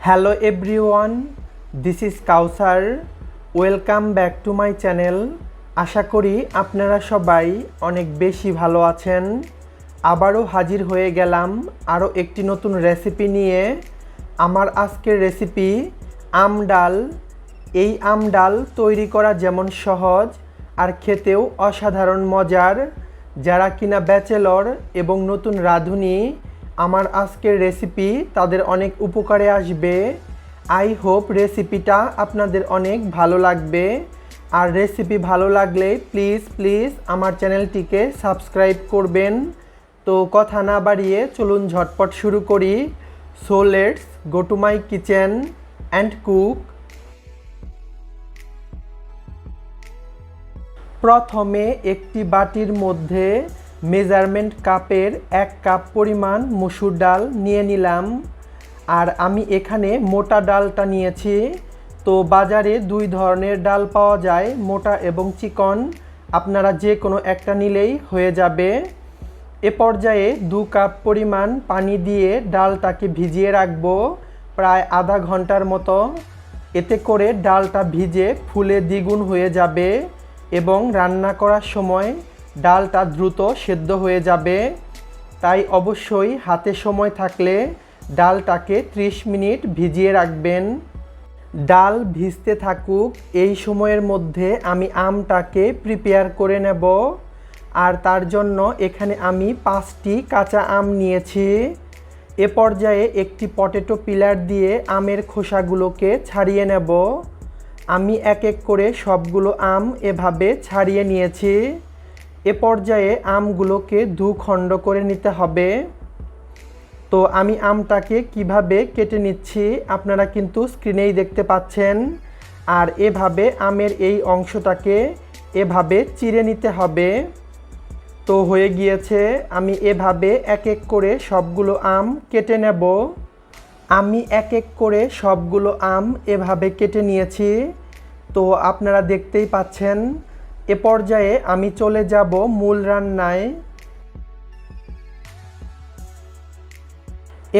Hello everyone, this is Kawsar. Welcome back to my channel. আশা করি আপনারা সবাই অনেক বেশি ভালো আছেন। আবারও হাজির হয়ে গেলাম আরও একটি নতুন রেসিপি নিয়ে। আমার আজকের রেসিপি আম ডাল। এই আম ডাল তৈরি করা যেমন সহজ আর খেতেও অসাধারণ মজার। যারা কিনা ব্যাচেলর এবং নতুন রাঁধুনি, আমার আজকের রেসিপি তাদের অনেক উপকারে আসবে। আই হোপ রেসিপিটা আপনাদের অনেক ভালো লাগবে। আর রেসিপি ভালো লাগলে প্লিজ আমার চ্যানেলটিকে সাবস্ক্রাইব করবেন। তো কথা না বাড়িয়ে চলুন ঝটপট শুরু করি। So let's go to my kitchen and cook. প্রথমে একটি বাটির মধ্যে মেজারমেন্ট কাপের 1 কাপ পরিমাণ মসুর ডাল নিয়ে নিলাম। আর আমি এখানে মোটা ডালটা নিয়েছি। তো বাজারে 2 ধরনের ডাল পাওয়া যায়, মোটা এবং চিকন। আপনারা যে কোনো একটা নিলেই হয়ে যাবে। এ পর্যায়ে 2 কাপ পরিমাণ পানি দিয়ে ডালটাকে ভিজিয়ে রাখবো প্রায় আধা ঘন্টার মতো। এতে করে ডালটা ভিজে ফুলে দ্বিগুণ হয়ে যাবে এবং রান্না করার সময় ডালটা দ্রুত সেদ্ধ হয়ে যাবে। তাই অবশ্যই হাতে সময় থাকলে ডালটাকে 30 মিনিট ভিজিয়ে রাখবেন। ডাল ভিজতে থাকুক, এই সময়ের মধ্যে আমি আমটাকে প্রিপেয়ার করে নেব। আর তার জন্য এখানে আমি 5টি কাঁচা আম নিয়েছি। এ পর্যায়ে একটি পটেটো পিলার দিয়ে আমের খোসাগুলোকে ছাড়িয়ে নেব। আমি এক এক করে সবগুলো আম এভাবে ছাড়িয়ে নিয়েছি। এ পর্যায়ে আমগুলোকে 2 খণ্ড করে নিতে হবে। তো আমি আমটাকে কিভাবে কেটে নিচ্ছি আপনারা কিন্তু স্ক্রিনেই দেখতে পাচ্ছেন। আর এভাবে আমের এই অংশটাকে এভাবে চিড়ে নিতে হবে। তো হয়ে গিয়েছে, আমি এভাবে এক এক করে সবগুলো আম কেটে নেব। আমি এক এক করে সবগুলো আম এভাবে কেটে নিয়েছি। তো আপনারা দেখতেই পাচ্ছেন। এ পর্যায়ে আমি চলে যাব মূল রান্নায়।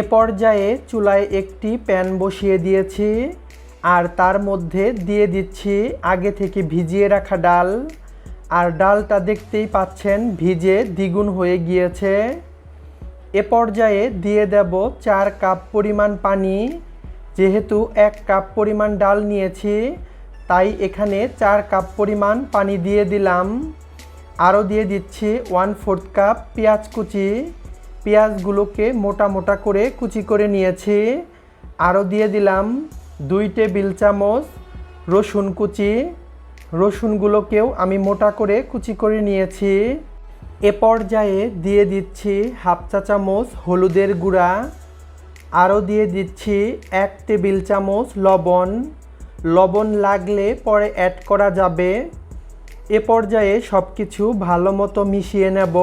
এ পর্যায়ে চুলায় একটি প্যান বসিয়ে দিয়েছি আর তার মধ্যে দিয়ে দিচ্ছি আগে থেকে ভিজিয়ে রাখা ডাল। আর ডালটা দেখতেই পাচ্ছেন ভিজে দ্বিগুণ হয়ে গিয়েছে। এ পর্যায়ে দিয়ে দেব 4 কাপ পরিমাণ পানি। যেহেতু 1 কাপ পরিমাণ ডাল নিয়েছি, তাই এখানে 4 কাপ পরিমাণ পানি দিয়ে দিলাম। আরও দিয়ে দিচ্ছি 1/4 কাপ পেঁয়াজ কুচি। পেঁয়াজগুলোকে মোটা মোটা করে কুচি করে নিয়েছি। আরও দিয়ে দিলাম 2 টেবিল চামচ রসুন কুচি। রসুনগুলোকেও আমি মোটা করে কুচি করে নিয়েছি। এ পর্যায়ে দিয়ে দিচ্ছি 1/2 চা চামচ হলুদের গুঁড়া। আরও দিয়ে দিচ্ছি 1 টেবিল চামচ লবণ। লবণ লাগলে পরে অ্যাড করা যাবে। এ পর্যায়ে সব কিছু ভালো মতো মিশিয়ে নেব।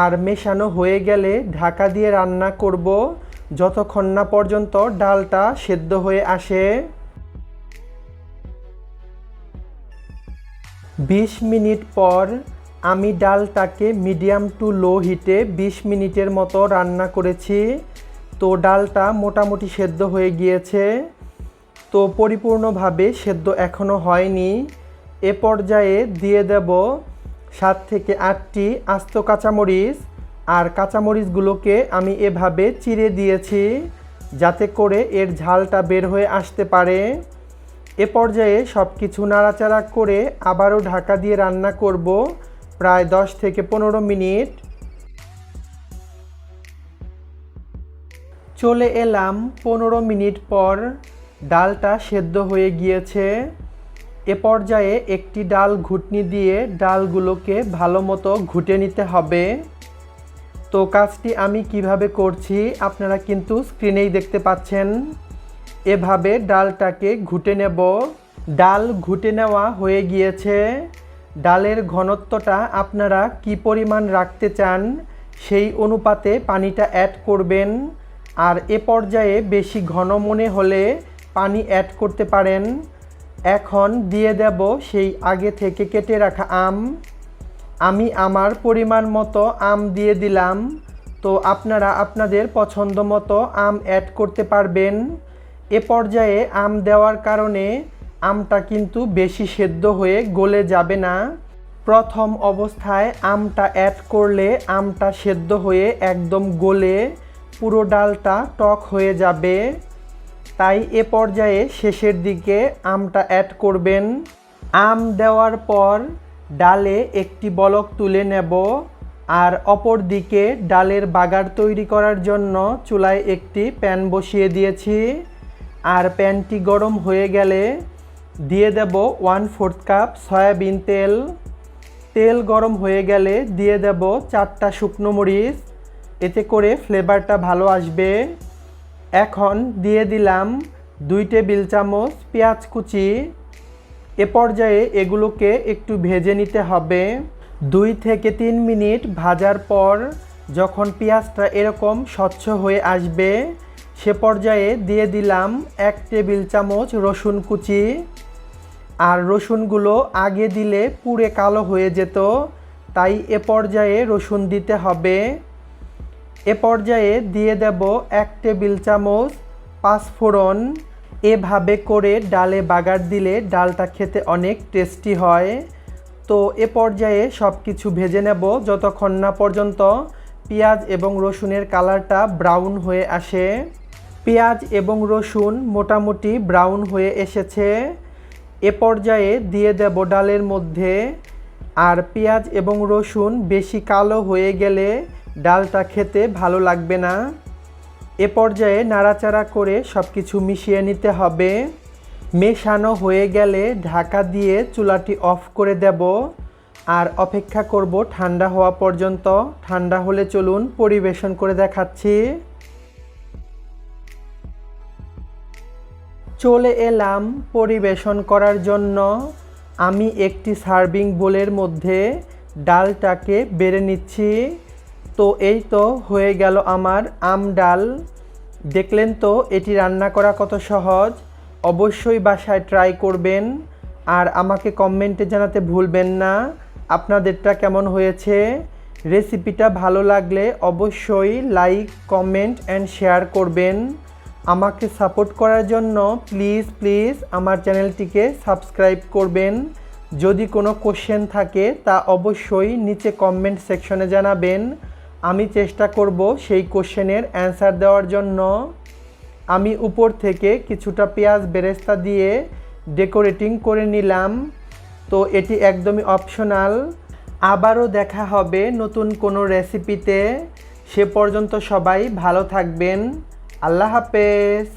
আর মেশানো হয়ে গেলে ঢাকা দিয়ে রান্না করব যতক্ষণ না পর্যন্ত ডালটা সেদ্ধ হয়ে আসে। 20 মিনিট পর আমি ডালটাকে মিডিয়াম টু লো হিটে 20 মিনিটের মতো রান্না করেছি। তো ডালটা মোটামুটি সেদ্ধ হয়ে গিয়েছে। তো পরিপূর্ণভাবে সেদ্ধ এখনও হয়নি। এ পর্যায়ে দিয়ে দেব 7 থেকে 8টি আস্ত কাঁচামরিচ। আর কাঁচামরিচগুলোকে আমি এভাবে চিড়ে দিয়েছি যাতে করে এর ঝালটা বের হয়ে আসতে পারে। এ পর্যায়ে সব কিছু নাড়াচাড়া করে আবারও ঢাকা দিয়ে রান্না করব প্রায় 10 থেকে 15 মিনিট। চলে এলাম 15 মিনিট পর। ডালটা সেদ্ধ হয়ে গিয়েছে। এ পর্যায়ে একটি ডাল ঘুটনি দিয়ে ডালগুলোকে ভালো মতো ঘুটে নিতে হবে। তো কাজটি আমি কিভাবে করছি আপনারা কিন্তু স্ক্রিনেই দেখতে পাচ্ছেন। এভাবে ডালটাকে ঘুটে নেব। ডাল ঘুটে নেওয়া হয়ে গিয়েছে। ডালের ঘনত্বটা আপনারা কি পরিমাণ রাখতে চান সেই অনুপাতে পানিটা অ্যাড করবেন। আর এ পর্যায়ে বেশি ঘন মনে হলে পানি অ্যাড করতে পারেন। এখন দিয়ে দেব সেই আগে থেকে কেটে রাখা আম। আমি আমার পরিমাণ মতো আম দিয়ে দিলাম। তো আপনারা আপনাদের পছন্দ মতো আম অ্যাড করতে পারবেন। এ পর্যায়ে আম দেওয়ার কারণে আমটা কিন্তু বেশি সেদ্ধ হয়ে গলে যাবে না। প্রথম অবস্থায় আমটা অ্যাড করলে আমটা সেদ্ধ হয়ে একদম গলে পুরো ডালটা টক হয়ে যাবে। তাই এ পর্যায়ে শেষের দিকে আমটা অ্যাড করবেন। আম দেওয়ার পর ডালে একটি বলক তুলে নেব, আর অপর দিকে ডালের বাগার তৈরি করার জন্য চুলায় একটি প্যান বসিয়ে দিয়েছি। আর প্যানটি গরম হয়ে গেলে দিয়ে দেব 1/4 কাপ সয়াবিন তেল। তেল গরম হয়ে গেলে দিয়ে দেব 4টা শুকনো মরিচ, এতে করে ফ্লেভারটা ভালো আসবে। এখন দিয়ে দিলাম 2 টেবিল চামচ পেঁয়াজ কুচি। এ পর্যায়ে এগুলোকে একটু ভেজে নিতে হবে। 2 থেকে 3 মিনিট ভাজার পর যখন পেঁয়াজটা এরকম স্বচ্ছ হয়ে আসবে, সে পর্যায়ে দিয়ে দিলাম 1 টেবিল চামচ রসুন কুচি। আর রসুনগুলো আগে দিলে পুড়ে কালো হয়ে যেত, তাই এ পর্যায়ে রসুন দিতে হবে। এ পর্যায়ে দিয়ে দেব 1 টেবিল চামচ পাঁচফোড়ন। এভাবে করে ডালে বাগার দিলে ডালটা খেতে অনেক টেস্টি হয়। তো এ পর্যায়ে সব কিছু ভেজে নেব যতক্ষণ না পর্যন্ত পেঁয়াজ এবং রসুনের কালারটা ব্রাউন হয়ে আসে। পেঁয়াজ এবং রসুন মোটামুটি ব্রাউন হয়ে এসেছে। এ পর্যায়ে দিয়ে দেব ডালের মধ্যে। আর পেঁয়াজ এবং রসুন বেশি কালো হয়ে গেলে ডালটা খেতে ভালো লাগবে না। এ পর্যায়ে নাড়াচাড়া করে সব কিছু মিশিয়ে নিতে হবে। মেশানো হয়ে গেলে ঢাকা দিয়ে চুলাটি অফ করে দেব, আর অপেক্ষা করব ঠান্ডা হওয়া পর্যন্ত। ঠান্ডা হলে চলুন পরিবেশন করে দেখাচ্ছি। চলে এলাম পরিবেশন করার জন্য। আমি একটি সার্ভিং বোলের মধ্যে ডালটাকে বেড়ে নিচ্ছি। তো এই তো হয়ে গেল আমার আম ডাল। দেখলেন তো এটি রান্না করা কত সহজ। অবশ্যই বাসায় ট্রাই করবেন, আর আমাকে কমেন্টে জানাতে ভুলবেন না আপনাদেরটা কেমন হয়েছে। রেসিপিটা ভালো লাগলে অবশ্যই লাইক, কমেন্ট অ্যান্ড শেয়ার করবেন। আমাকে সাপোর্ট করার জন্য প্লিজ আমার চ্যানেলটিকে সাবস্ক্রাইব করবেন। যদি কোনো কোশ্চেন থাকে তা অবশ্যই নিচে কমেন্ট সেকশনে জানাবেন। আমি চেষ্টা করব সেই কোশ্চেনের অ্যান্সার দেওয়ার জন্য। আমি উপর থেকে কিছুটা পেঁয়াজ বেরেস্তা দিয়ে ডেকোরেটিং করে নিলাম। তো এটি একদমই অপশনাল। আবারও দেখা হবে নতুন কোনো রেসিপিতে। সে পর্যন্ত সবাই ভালো থাকবেন। আল্লাহ হাফেজ।